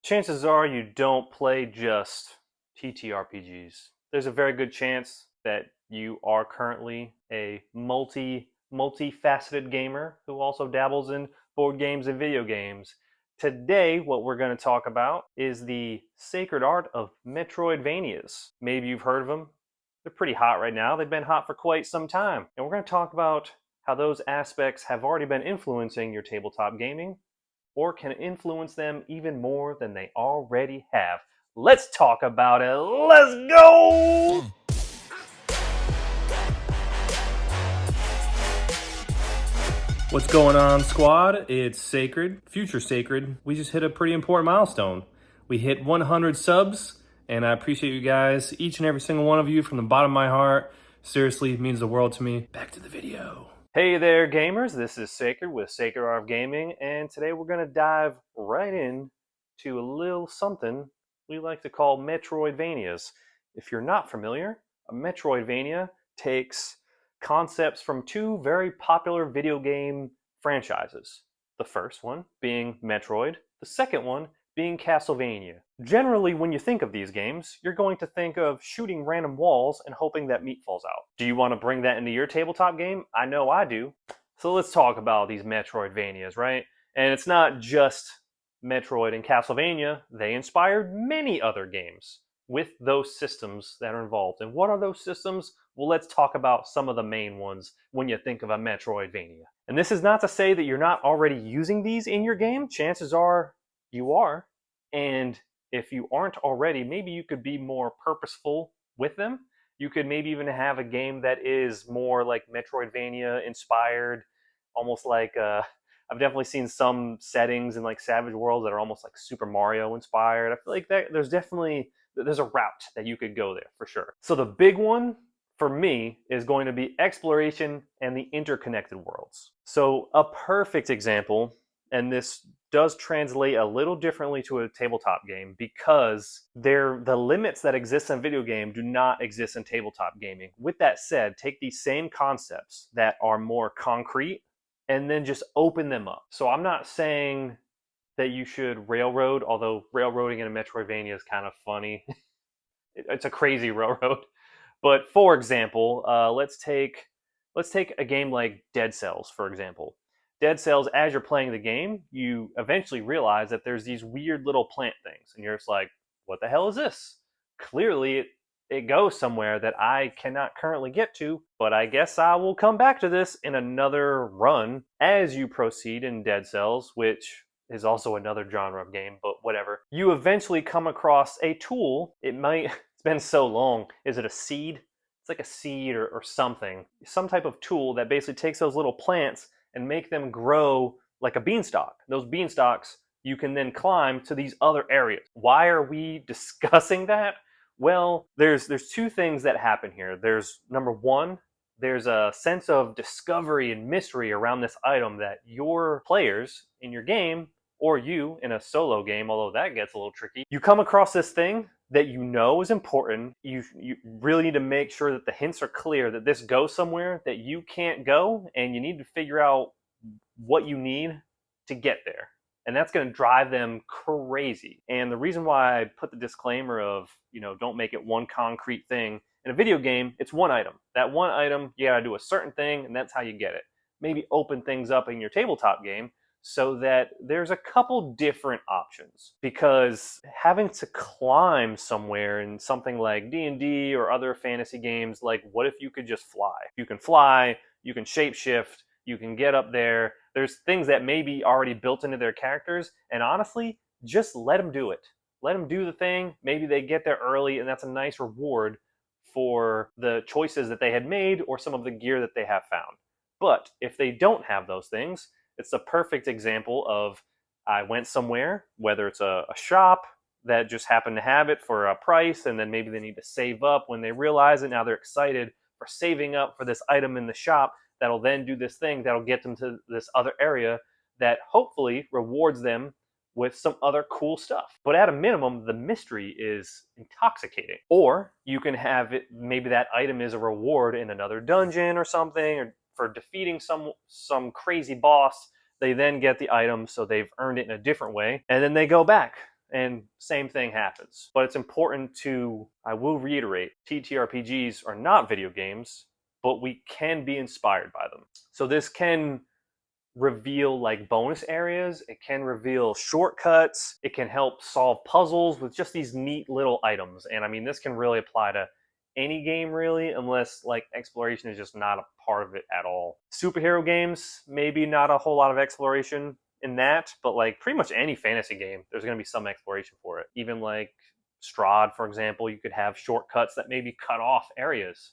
Chances are you don't play just TTRPGs. There's a very good chance that you are currently a multifaceted gamer who also dabbles in board games and video games. Today, what we're going to talk about is the sacred art of Metroidvanias. Maybe you've heard of them. They're pretty hot right now. They've been hot for quite some time. And we're going to talk about how those aspects have already been influencing your tabletop gaming or can influence them even more than they already have. Let's talk about it. Let's go! What's going on, squad? It's Sacred, Future Sacred. We just hit a pretty important milestone. We hit 100 subs, and I appreciate you guys, each and every single one of you, from the bottom of my heart. Seriously, it means the world to me. Back to the video. Hey there, gamers. This is Sacred with Sacred Art of Gaming, and today we're going to dive right in to a little something we like to call Metroidvanias. If you're not familiar, a Metroidvania takes concepts from two very popular video game franchises. The first one being Metroid, the second one being Castlevania. Generally, when you think of these games, you're going to think of shooting random walls and hoping that meat falls out. Do you want to bring that into your tabletop game? I know I do. So let's talk about these Metroidvanias, right? And it's not just Metroid and Castlevania, they inspired many other games with those systems that are involved. And what are those systems? Well, let's talk about some of the main ones when you think of a Metroidvania. And this is not to say that you're not already using these in your game. Chances are you are. And if you aren't already, maybe you could be more purposeful with them. You could maybe even have a game that is more like Metroidvania inspired, almost like I've definitely seen some settings in like Savage Worlds that are almost like Super Mario inspired. I feel like there's a route that you could go there for sure. So the big one for me is going to be exploration and the interconnected worlds. So a perfect example, and this does translate a little differently to a tabletop game because the limits that exist in video game do not exist in tabletop gaming. With that said, take these same concepts that are more concrete and then just open them up. So I'm not saying that you should railroad, although railroading in a Metroidvania is kind of funny. It's a crazy railroad. But for example, let's take a game like Dead Cells, for example. Dead Cells, as you're playing the game, you eventually realize that there's these weird little plant things, and you're just like, what the hell is this? Clearly, it goes somewhere that I cannot currently get to, but I guess I will come back to this in another run as you proceed in Dead Cells, which is also another genre of game, but whatever. You eventually come across a tool. It's been so long. Is it a seed? It's like a seed or something. Some type of tool that basically takes those little plants and make them grow like a beanstalk. Those beanstalks you can then climb to these other areas. Why are we discussing that? Well, there's two things that happen here. There's number one, there's a sense of discovery and mystery around this item that your players in your game, or you in a solo game, although that gets a little tricky, you come across this thing that you know is important. You really need to make sure that the hints are clear that this goes somewhere that you can't go, and you need to figure out what you need to get there. And that's going to drive them crazy. And the reason why I put the disclaimer of, don't make it one concrete thing. In a video game, it's one item. That one item, you got to do a certain thing, and that's how you get it. Maybe open things up in your tabletop game so that there's a couple different options, because having to climb somewhere in something like D&D or other fantasy games, like what if you could just fly? You can fly, you can shapeshift, you can get up there. There's things that may be already built into their characters, and honestly, just let them do it. Let them do the thing. Maybe they get there early, and that's a nice reward for the choices that they had made or some of the gear that they have found. But if they don't have those things, it's a perfect example of I went somewhere, whether it's a shop that just happened to have it for a price, and then maybe they need to save up when they realize it. Now they're excited for saving up for this item in the shop that'll then do this thing that'll get them to this other area that hopefully rewards them with some other cool stuff. But at a minimum, the mystery is intoxicating. Or you can have it, maybe that item is a reward in another dungeon or something, or for defeating some crazy boss. They then get the item, so they've earned it in a different way, and then they go back and same thing happens. But it's important to, I will reiterate, TTRPGs are not video games, but we can be inspired by them. So this can reveal like bonus areas, it can reveal shortcuts, it can help solve puzzles with just these neat little items. And I mean, this can really apply to any game really, unless like exploration is just not a part of it at all. Superhero games, maybe not a whole lot of exploration in that, but like pretty much any fantasy game, there's going to be some exploration for it. Even like Strahd, for example, you could have shortcuts that maybe cut off areas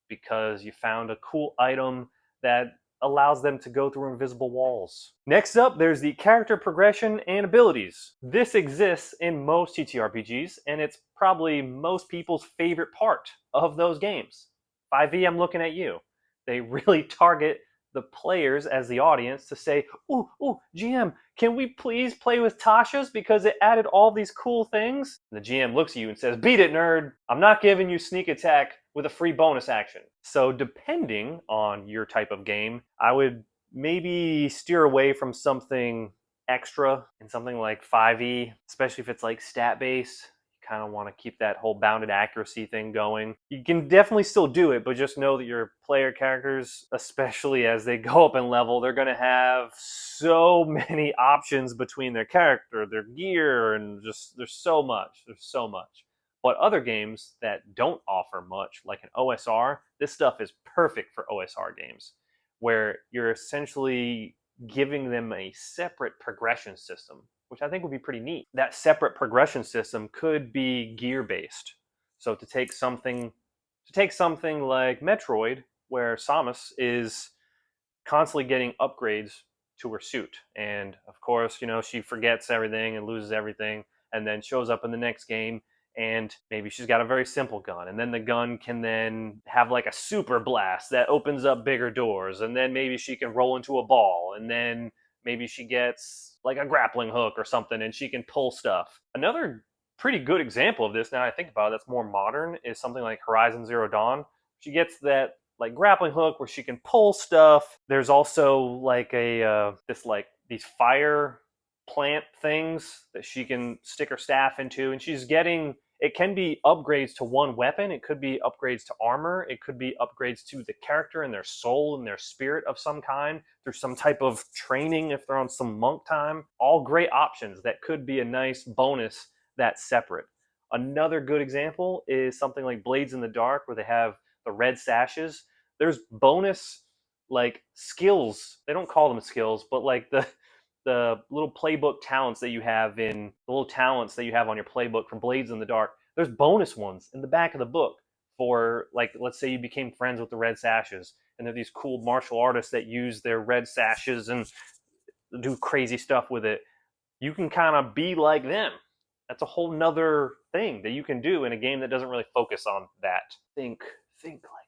because you found a cool item that allows them to go through invisible walls. Next up, there's the character progression and abilities. This exists in most TTRPGs, and it's probably most people's favorite part of those games. 5e, I'm looking at you. They really target the players as the audience to say, ooh, GM, can we please play with Tasha's because it added all these cool things? And the GM looks at you and says, beat it, nerd. I'm not giving you sneak attack with a free bonus action. So depending on your type of game, I would maybe steer away from something extra in something like 5e, especially if it's like stat based. Kind of want to keep that whole bounded accuracy thing going. You can definitely still do it, but just know that your player characters, especially as they go up in level, they're going to have so many options between their character, their gear, and just there's so much. But other games that don't offer much, like an OSR, this stuff is perfect for OSR games, where you're essentially giving them a separate progression system, which I think would be pretty neat. That separate progression system could be gear-based. So to take something like Metroid, where Samus is constantly getting upgrades to her suit, and of course, she forgets everything and loses everything, and then shows up in the next game, and maybe she's got a very simple gun, and then the gun can then have like a super blast that opens up bigger doors, and then maybe she can roll into a ball, and then maybe she gets like a grappling hook or something and she can pull stuff. Another pretty good example of this, now I think about it, that's more modern, is something like Horizon Zero Dawn. She gets that like grappling hook where she can pull stuff. There's also like these fire plant things that she can stick her staff into, and she's getting, it can be upgrades to one weapon, it could be upgrades to armor, it could be upgrades to the character and their soul and their spirit of some kind through some type of training if they're on some monk time. All great options that could be a nice bonus that's separate. Another good example is something like Blades in the Dark, where they have the red sashes. There's bonus like skills, they don't call them skills, but like the little playbook talents that you have in the little talents that you have on your playbook from Blades in the Dark. There's bonus ones in the back of the book for, like, let's say you became friends with the red sashes, and they're these cool martial artists that use their red sashes and do crazy stuff with it. You can kind of be like them. That's a whole nother thing that you can do in a game that doesn't really focus on that. Think like that.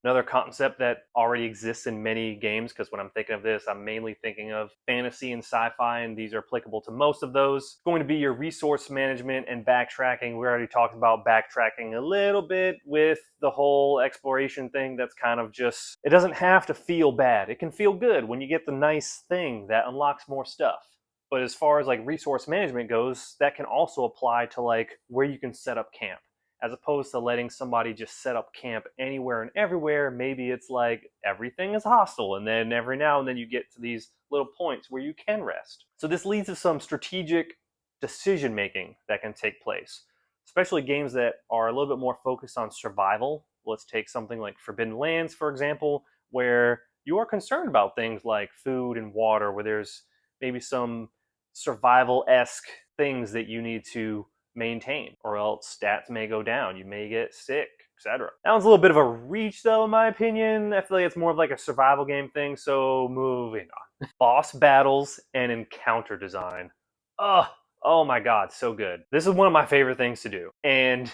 Another concept that already exists in many games, because when I'm thinking of this, I'm mainly thinking of fantasy and sci-fi, and these are applicable to most of those. It's going to be your resource management and backtracking. We already talked about backtracking a little bit with the whole exploration thing. That's kind of just, it doesn't have to feel bad. It can feel good when you get the nice thing that unlocks more stuff. But as far as like resource management goes, that can also apply to like where you can set up camp. As opposed to letting somebody just set up camp anywhere and everywhere. Maybe it's like everything is hostile, and then every now and then you get to these little points where you can rest. So this leads to some strategic decision making that can take place, especially games that are a little bit more focused on survival. Let's take something like Forbidden Lands, for example, where you are concerned about things like food and water, where there's maybe some survival-esque things that you need to maintain, or else stats may go down, you may get sick, etc. That one's a little bit of a reach though, in my opinion. I feel like it's more of like a survival game thing, so moving on. Boss battles and encounter design. Oh my god, so good. This is one of my favorite things to do, and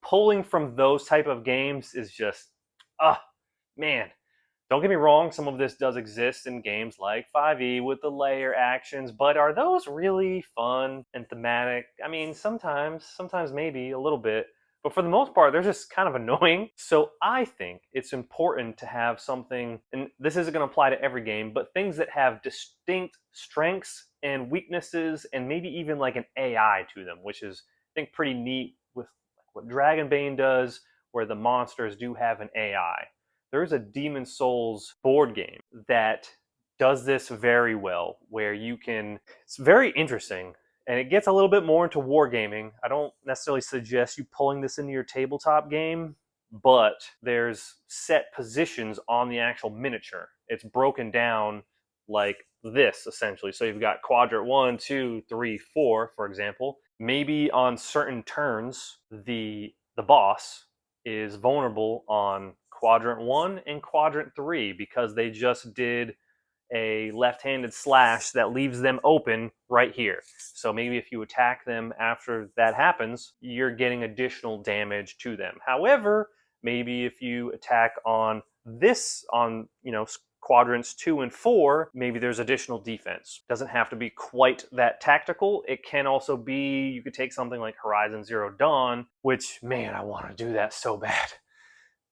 pulling from those type of games is just, man. Don't get me wrong, some of this does exist in games like 5e with the layer actions, but are those really fun and thematic? I mean, sometimes maybe a little bit, but for the most part, they're just kind of annoying. So I think it's important to have something, and this isn't going to apply to every game, but things that have distinct strengths and weaknesses, and maybe even like an AI to them, which is, I think, pretty neat with what Dragonbane does, where the monsters do have an AI. There is a Demon Souls board game that does this very well, where you can, it's very interesting, and it gets a little bit more into wargaming. I don't necessarily suggest you pulling this into your tabletop game, but there's set positions on the actual miniature. It's broken down like this, essentially. So you've got quadrant 1, 2, 3, 4, for example. Maybe on certain turns, the boss is vulnerable on quadrant 1 and quadrant 3 because they just did a left-handed slash that leaves them open right here. So maybe if you attack them after that happens, you're getting additional damage to them. However, maybe if you attack on this, on, quadrants 2 and 4, maybe there's additional defense. Doesn't have to be quite that tactical. It can also be, you could take something like Horizon Zero Dawn, which, man, I want to do that so bad.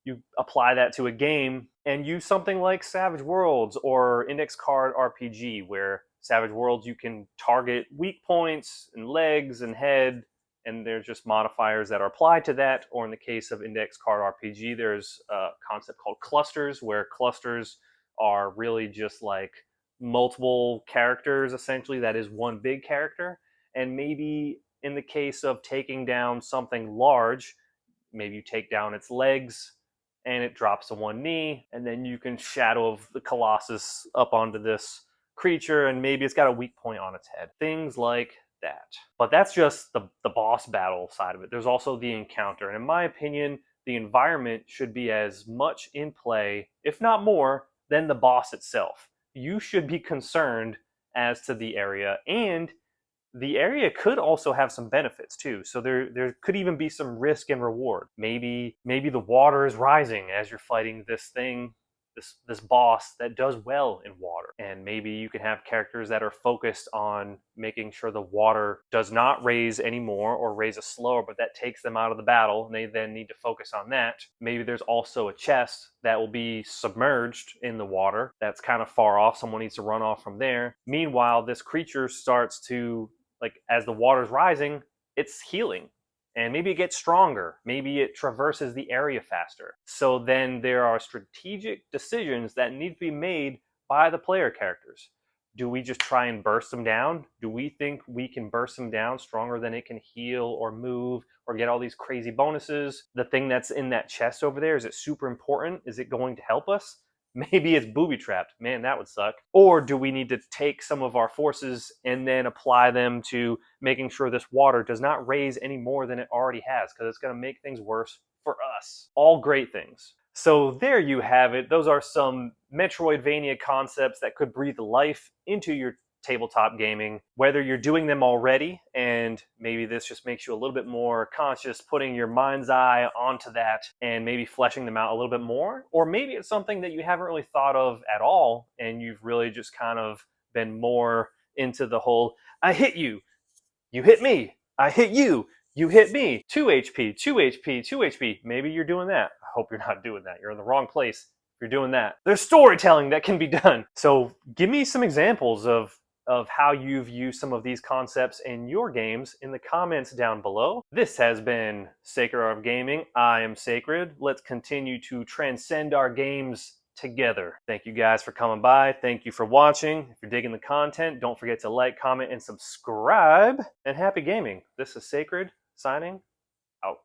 You apply that to a game and use something like Savage Worlds or Index Card RPG, where Savage Worlds you can target weak points and legs and head, and there's just modifiers that are applied to that. Or in the case of Index Card RPG, there's a concept called clusters, where clusters are really just like multiple characters, essentially, that is one big character. And maybe in the case of taking down something large, maybe you take down its legs and it drops to one knee, and then you can shadow of the Colossus up onto this creature, and maybe it's got a weak point on its head. Things like that. But that's just the boss battle side of it. There's also the encounter, and in my opinion, the environment should be as much in play, if not more, than the boss itself. You should be concerned as to the area, and the area could also have some benefits too. So there could even be some risk and reward. Maybe the water is rising as you're fighting this thing, this boss that does well in water. And maybe you can have characters that are focused on making sure the water does not raise anymore or raises slower, but that takes them out of the battle, and they then need to focus on that. Maybe there's also a chest that will be submerged in the water that's kind of far off. Someone needs to run off from there. Meanwhile, this creature starts to, like, as the water's rising, it's healing. And maybe it gets stronger. Maybe it traverses the area faster. So then there are strategic decisions that need to be made by the player characters. Do we just try and burst them down? Do we think we can burst them down stronger than it can heal or move or get all these crazy bonuses? The thing that's in that chest over there, is it super important? Is it going to help us? Maybe it's booby-trapped. Man, that would suck. Or do we need to take some of our forces and then apply them to making sure this water does not raise any more than it already has, because it's going to make things worse for us. All great things. So there you have it. Those are some Metroidvania concepts that could breathe life into your tabletop gaming, whether you're doing them already, and maybe this just makes you a little bit more conscious, putting your mind's eye onto that and maybe fleshing them out a little bit more, or maybe it's something that you haven't really thought of at all and you've really just kind of been more into the whole, I hit you, you hit me, I hit you, you hit me, 2 HP, 2 HP, 2 HP. Maybe you're doing that. I hope you're not doing that. You're in the wrong place if you're doing that. There's storytelling that can be done. So give me some examples of how you've used some of these concepts in your games in the comments down below. This has been Sacred Art of Gaming. I am Sacred. Let's continue to transcend our games together. Thank you guys for coming by. Thank you for watching. If you're digging the content, don't forget to like, comment, and subscribe. And happy gaming. This is Sacred, signing out.